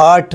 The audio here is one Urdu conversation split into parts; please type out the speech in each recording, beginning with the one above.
8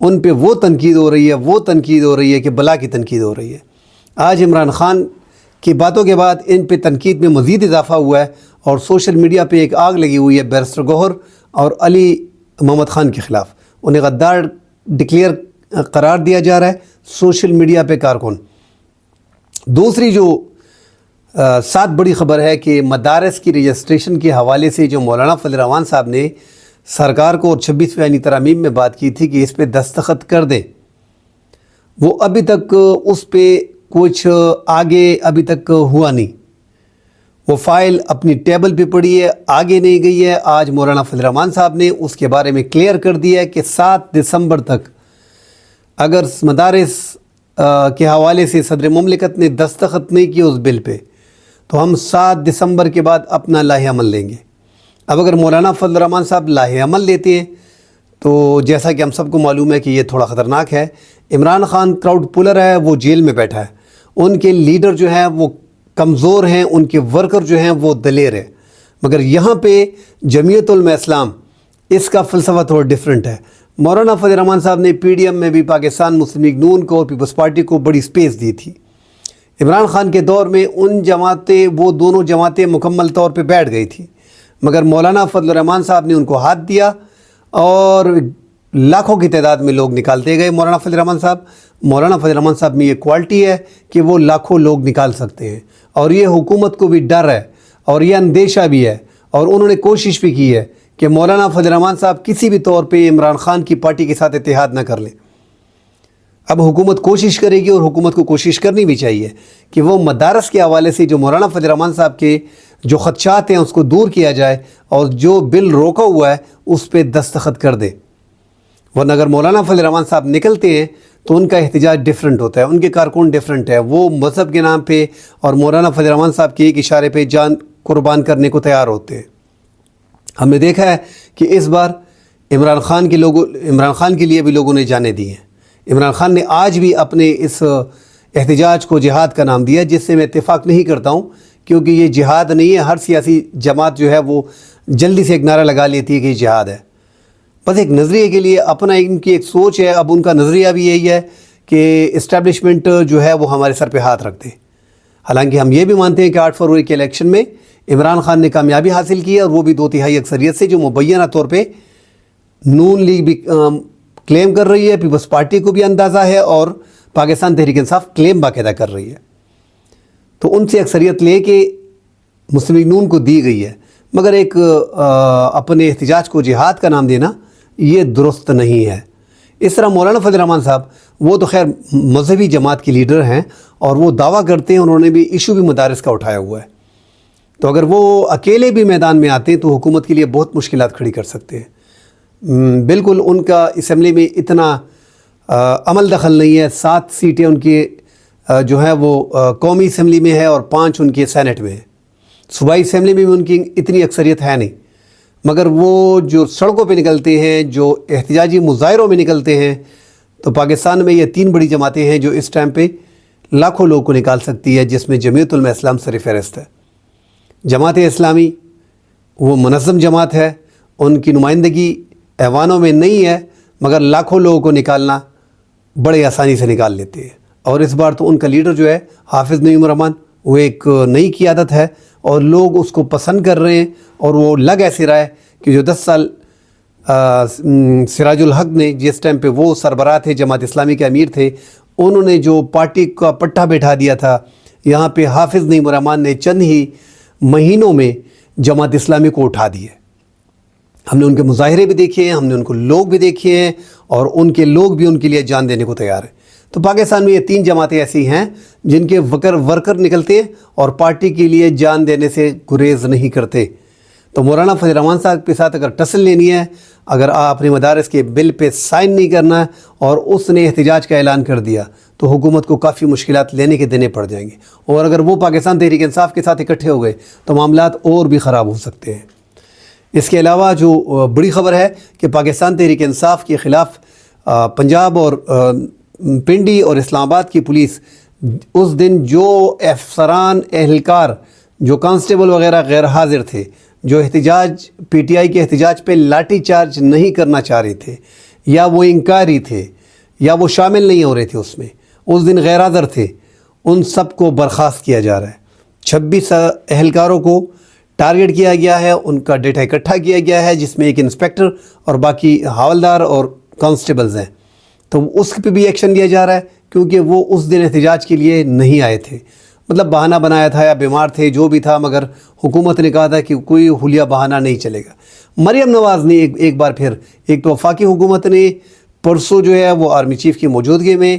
ان پہ وہ تنقید ہو رہی ہے کہ بلا کی تنقید ہو رہی ہے۔ آج عمران خان کی باتوں کے بعد ان پہ تنقید میں مزید اضافہ ہوا ہے اور سوشل میڈیا پہ ایک آگ لگی ہوئی ہے بیرسٹر گوہر اور علی محمد خان کے خلاف۔ انہیں غدار ڈکلیئر قرار دیا جا رہا ہے سوشل میڈیا پہ کارکن۔ دوسری جو ساتھ بڑی خبر ہے کہ مدارس کی رجسٹریشن کے حوالے سے جو مولانا فضل الرحمان صاحب نے سرکار کو اور 26ویں آئینی ترامیم میں بات کی تھی کہ اس پہ دستخط کر دیں، وہ ابھی تک اس پہ کچھ آگے ابھی تک ہوا نہیں۔ وہ فائل اپنی ٹیبل پہ پڑی ہے، آگے نہیں گئی ہے۔ آج مولانا فضل الرحمان صاحب نے اس کے بارے میں کلیئر کر دیا ہے کہ 7 دسمبر تک اگر مدارس کے حوالے سے صدر مملکت نے دستخط نہیں کیے اس بل پہ تو ہم 7 دسمبر کے بعد اپنا لاہ عمل لیں گے۔ اب اگر مولانا فضل الرحمان صاحب لاہ عمل لیتے ہیں تو جیسا کہ ہم سب کو معلوم ہے کہ یہ تھوڑا خطرناک ہے۔ عمران خان کراؤڈ پولر ہے، وہ جیل میں بیٹھا ہے، ان کے لیڈر جو ہیں وہ کمزور ہیں، ان کے ورکر جو ہیں وہ دلیر ہیں، مگر یہاں پہ جمعیت علماء اسلام اس کا فلسفہ تھوڑا ڈیفرنٹ ہے۔ مولانا فضل الرحمان صاحب نے پی ڈی ایم میں بھی پاکستان مسلم لیگ نون کو اور پیپلز پارٹی کو بڑی سپیس دی تھی۔ عمران خان کے دور میں وہ دونوں جماعتیں مکمل طور پہ بیٹھ گئی تھی، مگر مولانا فضل الرحمان صاحب نے ان کو ہاتھ دیا اور لاکھوں کی تعداد میں لوگ نکالتے گئے۔ مولانا فضل الرحمان صاحب میں یہ کوالٹی ہے کہ وہ لاکھوں لوگ نکال سکتے ہیں، اور یہ حکومت کو بھی ڈر ہے اور یہ اندیشہ بھی ہے، اور انہوں نے کوشش بھی کی ہے کہ مولانا فضل الرحمان صاحب کسی بھی طور پہ عمران خان کی پارٹی کے ساتھ اتحاد نہ کر لیں۔ اب حکومت کوشش کرے گی، اور حکومت کو کوشش کرنی بھی چاہیے کہ وہ مدارس کے حوالے سے جو مولانا فضل الرحمان صاحب کے جو خدشات ہیں اس کو دور کیا جائے، اور جو بل روکا ہوا ہے اس پہ دستخط کر دے۔ ورنہ اگر مولانا فضل الرحمان صاحب نکلتے ہیں تو ان کا احتجاج ڈیفرنٹ ہوتا ہے، ان کے کارکن ڈیفرنٹ ہے، وہ مذہب کے نام پہ اور مولانا فضل الرحمان صاحب کے ایک اشارے پہ جان قربان کرنے کو تیار ہوتے ہیں۔ ہم نے دیکھا ہے کہ اس بار عمران خان کے لیے بھی لوگوں نے جانیں دی ہیں۔ عمران خان نے آج بھی اپنے اس احتجاج کو جہاد کا نام دیا، جس سے میں اتفاق نہیں کرتا ہوں، کیونکہ یہ جہاد نہیں ہے۔ ہر سیاسی جماعت جو ہے وہ جلدی سے ایک نعرہ لگا لیتی ہے کہ یہ جہاد ہے، بس ایک نظریے کے لیے اپنا ان کی ایک سوچ ہے۔ اب ان کا نظریہ بھی یہی ہے کہ اسٹیبلشمنٹ جو ہے وہ ہمارے سر پہ ہاتھ رکھ دے۔ حالانکہ ہم یہ بھی مانتے ہیں کہ 8 فروری کے الیکشن میں عمران خان نے کامیابی حاصل کی ہے، اور وہ بھی 2/3 اکثریت سے، جو مبینہ طور پہ نون لیگ بھی کلیم کر رہی ہے، پیپلز پارٹی کو بھی اندازہ ہے، اور پاکستان تحریک انصاف کلیم باقاعدہ کر رہی ہے۔ تو ان سے اکثریت لے کے مسلم لیگ نون کو دی گئی ہے، مگر ایک اپنے احتجاج کو جہاد کا نام دینا یہ درست نہیں ہے۔ اس طرح مولانا فضل الرحمان صاحب وہ تو خیر مذہبی جماعت کے لیڈر ہیں، اور وہ دعویٰ کرتے ہیں، انہوں نے بھی ایشو بھی مدارس کا اٹھایا ہوا ہے، تو اگر وہ اکیلے بھی میدان میں آتے ہیں تو حکومت کے لیے بہت مشکلات کھڑی کر سکتے ہیں۔ بالکل ان کا اسمبلی میں اتنا عمل دخل نہیں ہے۔ 7 سیٹیں ان کی جو ہیں وہ قومی اسمبلی میں ہے، اور 5 ان کے سینٹ میں ہے۔ صوبائی اسمبلی میں بھی ان کی اتنی اکثریت ہے نہیں، مگر وہ جو سڑکوں پہ نکلتے ہیں، جو احتجاجی مظاہروں میں نکلتے ہیں، تو پاکستان میں یہ 3 بڑی جماعتیں ہیں جو اس ٹائم پہ لاکھوں لوگ کو نکال سکتی ہے، جس میں جمعیت علماء اسلام سر فہرست ہے۔ جماعت اسلامی وہ منظم جماعت ہے، ان کی نمائندگی ایوانوں میں نہیں ہے، مگر لاکھوں لوگوں کو نکالنا بڑے آسانی سے نکال لیتے ہیں۔ اور اس بار تو ان کا لیڈر جو ہے حافظ نعیم الرحمان، وہ ایک نئی قیادت ہے، اور لوگ اس کو پسند کر رہے ہیں، اور وہ لگ ایسے رہا ہے کہ جو 10 سال سراج الحق نے جس ٹائم پہ وہ سربراہ تھے، جماعت اسلامی کے امیر تھے، انہوں نے جو پارٹی کا پٹھا بیٹھا دیا تھا، یہاں پہ حافظ نعیم الرحمان نے چند ہی مہینوں میں جماعت اسلامی کو اٹھا دیا۔ ہم نے ان کے مظاہرے بھی دیکھے ہیں، ہم نے ان کو لوگ بھی دیکھے ہیں، اور ان کے لوگ بھی ان کے لیے جان دینے کو تیار ہیں۔ تو پاکستان میں یہ 3 جماعتیں ایسی ہیں جن کے ورکر نکلتے ہیں اور پارٹی کے لیے جان دینے سے گریز نہیں کرتے۔ تو مولانا فضل الرحمان صاحب کے ساتھ اگر ٹسل لینی ہے، اگر آپ اپنے مدارس کے بل پہ سائن نہیں کرنا ہے، اور اس نے احتجاج کا اعلان کر دیا، تو حکومت کو کافی مشکلات لینے کے دینے پڑ جائیں گے، اور اگر وہ پاکستان تحریک انصاف کے ساتھ اکٹھے ہو گئے تو معاملات اور بھی خراب ہو سکتے ہیں۔ اس کے علاوہ جو بڑی خبر ہے کہ پاکستان تحریک انصاف کے خلاف پنجاب اور پنڈی اور اسلام آباد کی پولیس اس دن جو افسران اہلکار جو کانسٹیبل وغیرہ غیر حاضر تھے، جو احتجاج پی ٹی آئی کے احتجاج پہ لاٹھی چارج نہیں کرنا چاہ رہے تھے، یا وہ انکاری تھے یا وہ شامل نہیں ہو رہے تھے اس دن غیر حاضر تھے، ان سب کو برخاست کیا جا رہا ہے۔ 26 اہلکاروں کو ٹارگٹ کیا گیا ہے، ان کا ڈیٹا اکٹھا کیا گیا ہے، جس میں ایک انسپیکٹر اور باقی حوالدار اور کانسٹیبلز ہیں۔ تو اس پہ بھی ایکشن لیا جا رہا ہے کیونکہ وہ اس دن احتجاج کے لیے نہیں آئے تھے، مطلب بہانہ بنایا تھا یا بیمار تھے، جو بھی تھا، مگر حکومت نے کہا تھا کہ کوئی حلیہ بہانہ نہیں چلے گا۔ مریم نواز نے ایک بار پھر، ایک تو وفاقی حکومت نے پرسوں جو ہے وہ آرمی چیف کی موجودگی میں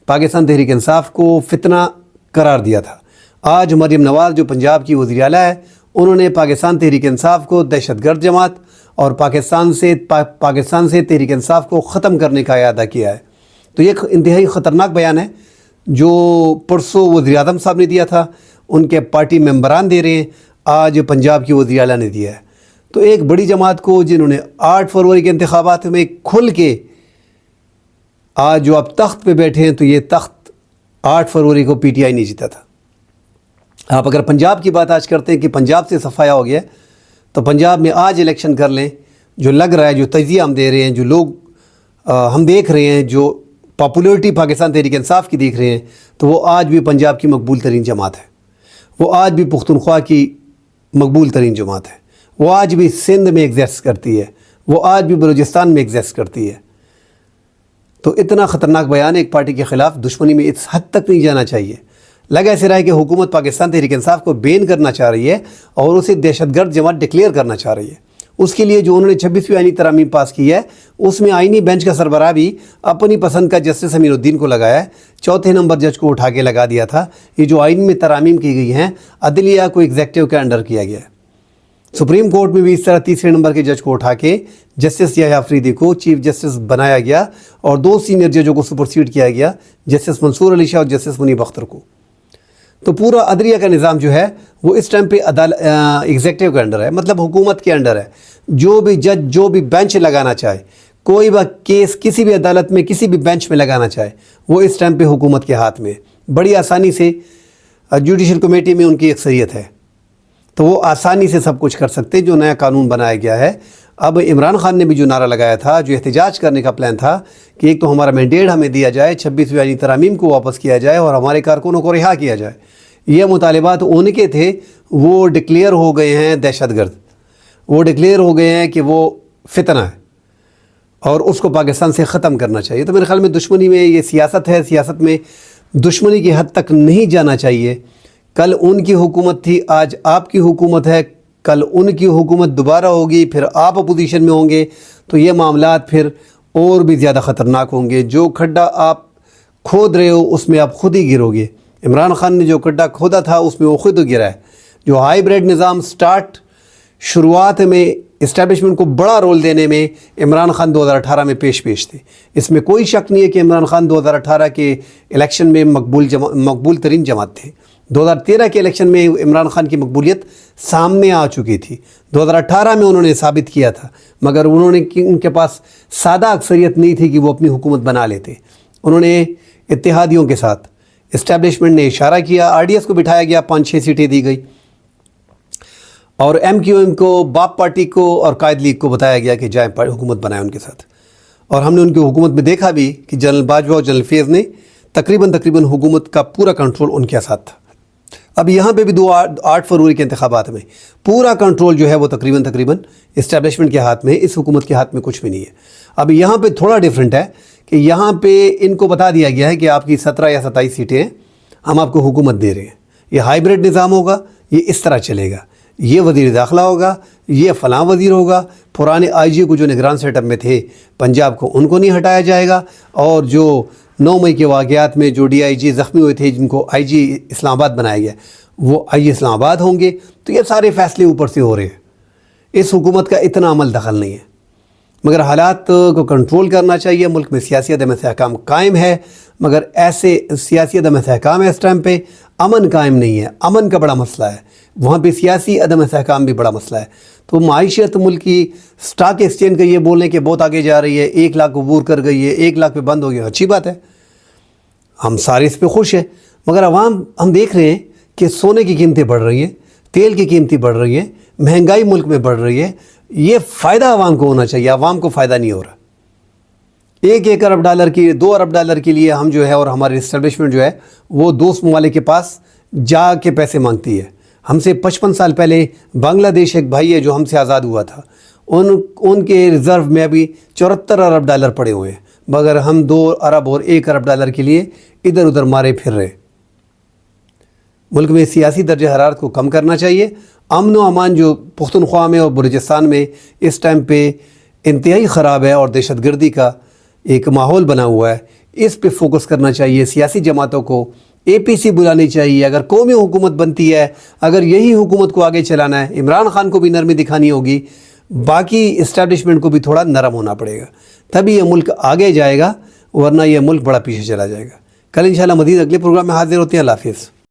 پاکستان تحریک انصاف کو فتنہ قرار دیا تھا۔ آج مریم نواز جو پنجاب کی وزیر اعلیٰ ہے، انہوں نے پاکستان تحریک انصاف کو دہشت گرد جماعت اور پاکستان سے تحریک انصاف کو ختم کرنے کا اعادہ کیا ہے۔ تو یہ انتہائی خطرناک بیان ہے جو پرسوں وزیر اعظم صاحب نے دیا تھا، ان کے پارٹی ممبران دے رہے ہیں، آج پنجاب کی وزیر اعلیٰ نے دیا ہے۔ تو ایک بڑی جماعت کو جنہوں نے 8 فروری کے انتخابات میں کھل کے آج جو اب تخت پہ بیٹھے ہیں، تو یہ تخت 8 فروری کو پی ٹی آئی نہیں جیتا تھا۔ آپ اگر پنجاب کی بات آج کرتے ہیں کہ پنجاب سے صفایا ہو گیا، تو پنجاب میں آج الیکشن کر لیں، جو لگ رہا ہے، جو تجزیہ ہم دے رہے ہیں، جو لوگ ہم دیکھ رہے ہیں، جو پاپولیرٹی پاکستان تحریک انصاف کی دیکھ رہے ہیں، تو وہ آج بھی پنجاب کی مقبول ترین جماعت ہے، وہ آج بھی پختونخوا کی مقبول ترین جماعت ہے، وہ آج بھی سندھ میں ایگزسٹ کرتی ہے، وہ آج بھی بلوچستان میں ایگزسٹ کرتی ہے۔ تو اتنا خطرناک بیان ایک پارٹی کے خلاف دشمنی میں اس حد تک نہیں جانا چاہیے۔ لگا ایسے رہا ہے کہ حکومت پاکستان تحریک انصاف کو بین کرنا چاہ رہی ہے اور اسے دہشت گرد جماعت ڈکلیئر کرنا چاہ رہی ہے۔ اس کے لیے جو انہوں نے 26ویں آئینی ترامیم پاس کی ہے، اس میں آئینی بینچ کا سربراہ بھی اپنی پسند کا جسٹس امین الدین کو لگایا ہے، 4 نمبر جج کو اٹھا کے لگا دیا تھا۔ یہ جو آئین میں ترامیم کی گئی ہیں، عدلیہ کو ایگزیکٹو کے انڈر کیا گیا ہے۔ سپریم کورٹ میں بھی اس طرح 3 نمبر کے جج کو اٹھا کے جسٹس یحییٰ آفریدی کو چیف جسٹس بنایا گیا اور 2 سینئر ججوں کو سپرسیڈ کیا گیا، جسٹس منصور علی شاہ اور جسٹس منیب اختر کو۔ تو پورا عدلیہ کا نظام جو ہے وہ اس ٹائم پہ ایگزیکٹو کے انڈر ہے، مطلب حکومت کے انڈر ہے۔ جو بھی جج جو بھی بینچ لگانا چاہے، کوئی بھی کیس کسی بھی عدالت میں کسی بھی بینچ میں لگانا چاہے، وہ اس ٹائم پہ حکومت کے ہاتھ میں بڑی آسانی سے جوڈیشل کمیٹی میں ان کی اکثریت ہے، تو وہ آسانی سے سب کچھ کر سکتے۔ جو نیا قانون بنایا گیا ہے، اب عمران خان نے بھی جو نعرہ لگایا تھا، جو احتجاج کرنے کا پلان تھا کہ ایک تو ہمارا مینڈیٹ ہمیں دیا جائے، 26ویں آئینی ترامیم کو واپس کیا جائے اور ہمارے کارکنوں کو رہا کیا جائے، یہ مطالبات ان کے تھے، وہ ڈکلیئر ہو گئے ہیں دہشت گرد، وہ ڈکلیئر ہو گئے ہیں کہ وہ فتنہ ہے اور اس کو پاکستان سے ختم کرنا چاہیے۔ تو میرے خیال میں دشمنی میں یہ سیاست ہے، سیاست میں دشمنی کی حد تک نہیں جانا چاہیے۔ کل ان کی حکومت تھی، آج آپ کی حکومت ہے، کل ان کی حکومت دوبارہ ہوگی، پھر آپ اپوزیشن میں ہوں گے، تو یہ معاملات پھر اور بھی زیادہ خطرناک ہوں گے۔ جو کھڈا آپ کھود رہے ہو اس میں آپ خود ہی گرو گے۔ عمران خان نے جو کھڈا کھودا تھا اس میں وہ خود گرا ہے۔ جو ہائیبریڈ نظام شروعات میں اسٹیبلشمنٹ کو بڑا رول دینے میں عمران خان 2018 میں پیش تھے، اس میں کوئی شک نہیں ہے کہ عمران خان 2018 کے الیکشن میں مقبول ترین جماعت تھے۔ 2013 کے الیکشن میں عمران خان کی مقبولیت سامنے آ چکی تھی، 2018 میں انہوں نے ثابت کیا تھا، مگر ان کے پاس سادہ اکثریت نہیں تھی کہ وہ اپنی حکومت بنا لیتے۔ انہوں نے اتحادیوں کے ساتھ اسٹیبلشمنٹ نے اشارہ کیا، آر ڈی ایس کو بٹھایا گیا، 5-6 سیٹیں دی گئی، اور ایم کیو ایم کو، باپ پارٹی کو اور قائد لیگ کو بتایا گیا کہ جائیں حکومت بنائیں ان کے ساتھ۔ اور ہم نے ان کی حکومت میں دیکھا بھی کہ جنرل باجوہ اور جنرل فیض نے تقریباً حکومت کا پورا کنٹرول ان کے ساتھ تھا۔ اب یہاں پہ بھی 8 فروری کے انتخابات میں پورا کنٹرول جو ہے وہ تقریباً اسٹیبلشمنٹ کے ہاتھ میں، اس حکومت کے ہاتھ میں کچھ بھی نہیں ہے۔ اب یہاں پہ تھوڑا ڈیفرنٹ ہے کہ یہاں پہ ان کو بتا دیا گیا ہے کہ آپ کی 17 یا 27 سیٹیں ہیں، ہم آپ کو حکومت دے رہے ہیں، یہ ہائیبریڈ نظام ہوگا، یہ اس طرح چلے گا، یہ وزیر داخلہ ہوگا، یہ فلاں وزیر ہوگا، پرانے آئی جی کو جو نگران سیٹ اپ میں تھے پنجاب کو، ان کو نہیں ہٹایا جائے گا، اور جو 9 مئی کے واقعات میں جو ڈی آئی جی زخمی ہوئے تھے جن کو آئی جی اسلام آباد بنایا گیا، وہ آئی جی اسلام آباد ہوں گے۔ تو یہ سارے فیصلے اوپر سے ہو رہے ہیں، اس حکومت کا اتنا عمل دخل نہیں ہے، مگر حالات کو کنٹرول کرنا چاہیے۔ ملک میں سیاسی عدم استحکام قائم ہے، مگر ایسے سیاسی عدم استحکام ہے اس ٹائم پہ، امن قائم نہیں ہے، امن کا بڑا مسئلہ ہے، وہاں پہ سیاسی عدم استحکام بھی بڑا مسئلہ ہے۔ تو معیشت ملک کی سٹاک ایکسچینج کا یہ بولنے کہ بہت آگے جا رہی ہے، 1 لاکھ عبور کر گئی ہے، 1 لاکھ پہ بند ہو گیا، اچھی بات ہے، ہم سارے اس پہ خوش ہیں، مگر عوام ہم دیکھ رہے ہیں کہ سونے کی قیمتیں بڑھ رہی ہیں، تیل کی قیمتیں بڑھ رہی ہیں، مہنگائی ملک میں بڑھ رہی ہے۔ یہ فائدہ عوام کو ہونا چاہیے، عوام کو فائدہ نہیں ہو رہا۔ 1 ارب ڈالر کی 2 ارب ڈالر کے لیے ہم جو ہے اور ہماری اسٹیبلشمنٹ جو ہے وہ دوست ممالک کے پاس جا کے پیسے مانگتی ہے. ہم سے 55 سال پہلے بنگلہ دیش ایک بھائی ہے جو ہم سے آزاد ہوا تھا، ان کے ریزرو میں ابھی 74 ارب ڈالر پڑے ہوئے ہیں، مگر ہم 2 ارب اور 1 ارب ڈالر کے لیے ادھر ادھر مارے پھر رہے. ملک میں سیاسی درجہ حرارت کو کم کرنا چاہیے. امن و امان جو پختونخوا میں اور بلوچستان میں اس ٹائم پہ انتہائی خراب ہے اور دہشت گردی کا ایک ماحول بنا ہوا ہے، اس پہ فوکس کرنا چاہیے. سیاسی جماعتوں کو APC بلانی چاہیے. اگر قومی حکومت بنتی ہے، اگر یہی حکومت کو آگے چلانا ہے، عمران خان کو بھی نرمی دکھانی ہوگی، باقی اسٹیبلشمنٹ کو بھی تھوڑا نرم ہونا پڑے گا، تبھی یہ ملک آگے جائے گا، ورنہ یہ ملک بڑا پیچھے چلا جائے گا. کل انشاءاللہ مزید اگلے پروگرام میں حاضر ہوتے ہیں. اللہ حافظ.